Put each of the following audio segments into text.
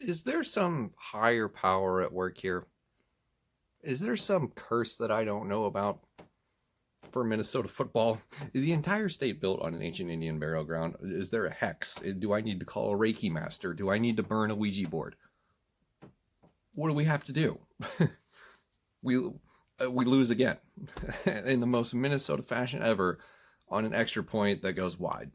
Is there some higher power at work here? Is there some curse that I don't know about for Minnesota football? Is the entire state built on an ancient Indian burial ground? Is there a hex? Do I need to call a Reiki master? Do I need to burn a Ouija board? What do we have to do? we we lose again in the most Minnesota fashion ever on an extra point that goes wide.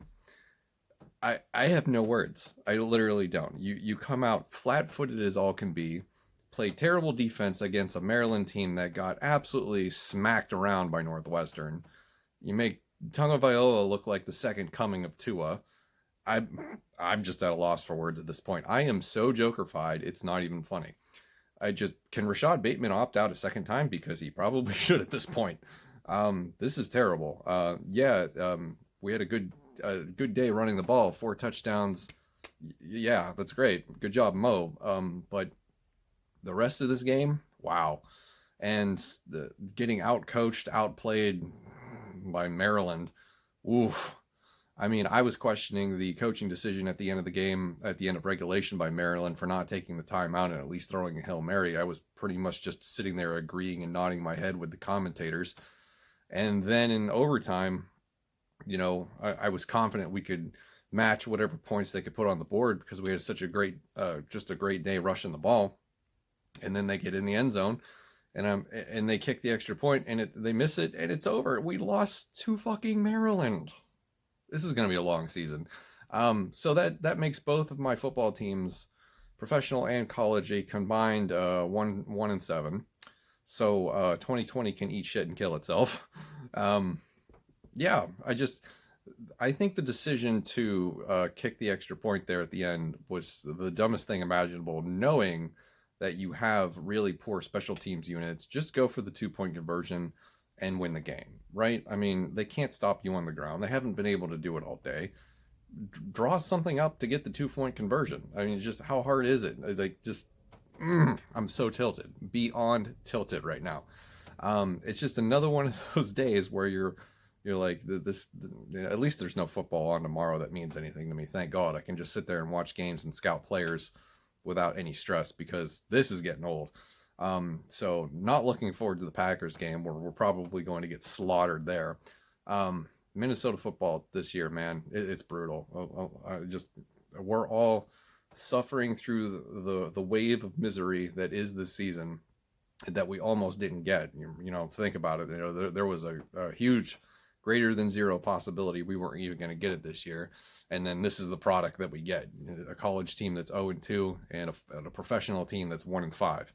I have no words. I literally don't. You come out flat footed as all can be, play terrible defense against a Maryland team that got absolutely smacked around by Northwestern. You make Tonga Viola look like the second coming of Tua. I'm just at a loss for words at this point. I am so jokerfied, it's not even funny. I just can Rashad Bateman opt out a second time because he probably should at this point. This is terrible. We had a good day running the ball, 4 touchdowns. Yeah, that's great. Good job, Mo. But the rest of this game, wow. And getting out coached, outplayed by Maryland. Oof. I mean, I was questioning the coaching decision at the end of the game, at the end of regulation by Maryland for not taking the timeout and at least throwing a Hail Mary. I was pretty much just sitting there agreeing and nodding my head with the commentators. And then in overtime, I was confident we could match whatever points they could put on the board because we had such a great, just a great day rushing the ball. And then they get in the end zone, and they kick the extra point, and they miss it, and it's over. We lost to fucking Maryland. This is going to be a long season. So that makes both of my football teams, professional and college, a combined 1-7. So 2020 can eat shit and kill itself. Yeah, I think the decision to kick the extra point there at the end was the dumbest thing imaginable, knowing that you have really poor special teams units. Just go for the 2-point conversion and win the game, right? I mean, they can't stop you on the ground. They haven't been able to do it all day. Draw something up to get the 2-point conversion. I mean, just how hard is it? Like, I'm so tilted, beyond tilted right now. It's just another one of those days where you're like at least there's no football on tomorrow that means anything to me. Thank God I can just sit there and watch games and scout players without any stress because this is getting old. So not looking forward to the Packers game where we're probably going to get slaughtered there. Minnesota football this year, man, it's brutal. We're all suffering through the wave of misery that is this season that we almost didn't get. Think about it. There was a huge greater than zero possibility we weren't even going to get it this year. And then this is the product that we get: a college team that's 0-2 and a professional team that's 1-5.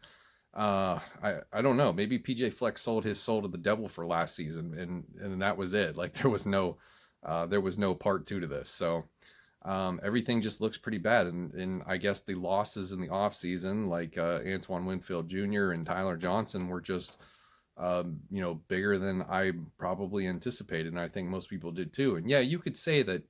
I don't know. Maybe PJ Fleck sold his soul to the devil for last season, and that was it. Like there was no part two to this. So everything just looks pretty bad. And I guess the losses in the off season, like Antoine Winfield Jr. and Tyler Johnson, were just bigger than I probably anticipated, and I think most people did too. And yeah, you could say like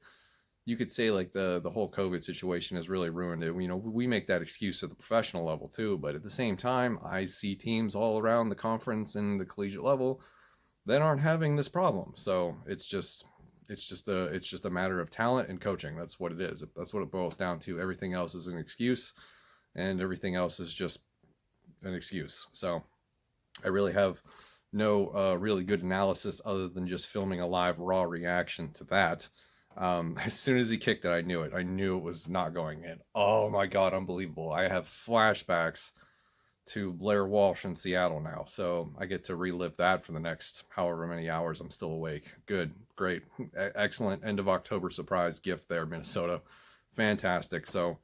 the whole COVID situation has really ruined it. We make that excuse at the professional level too, but at the same time, I see teams all around the conference and the collegiate level that aren't having this problem. So it's just a matter of talent and coaching. That's what it is. That's what it boils down to. Everything else is an excuse, and everything else is just an excuse. So I really have no really good analysis other than just filming a live raw reaction to that. As soon as he kicked it, I knew it. I knew it was not going in. Oh my God, unbelievable. I have flashbacks to Blair Walsh in Seattle now. So I get to relive that for the next however many hours I'm still awake. Good, great, excellent end of October surprise gift there, Minnesota. Fantastic. So,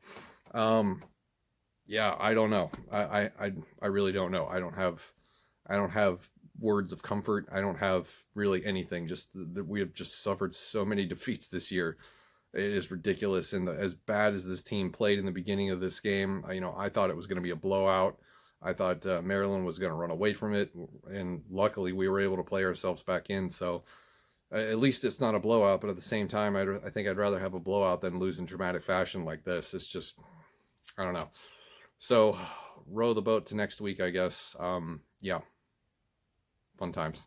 yeah, I don't know. I really don't know. I don't have words of comfort. I don't have really anything. Just that we have just suffered so many defeats this year. It is ridiculous. And as bad as this team played in the beginning of this game, I thought it was going to be a blowout. I thought Maryland was going to run away from it, and luckily we were able to play ourselves back in. So at least it's not a blowout. But at the same time, I think I'd rather have a blowout than lose in dramatic fashion like this. It's just, I don't know. So row the boat to next week, I guess. Yeah. Fun times.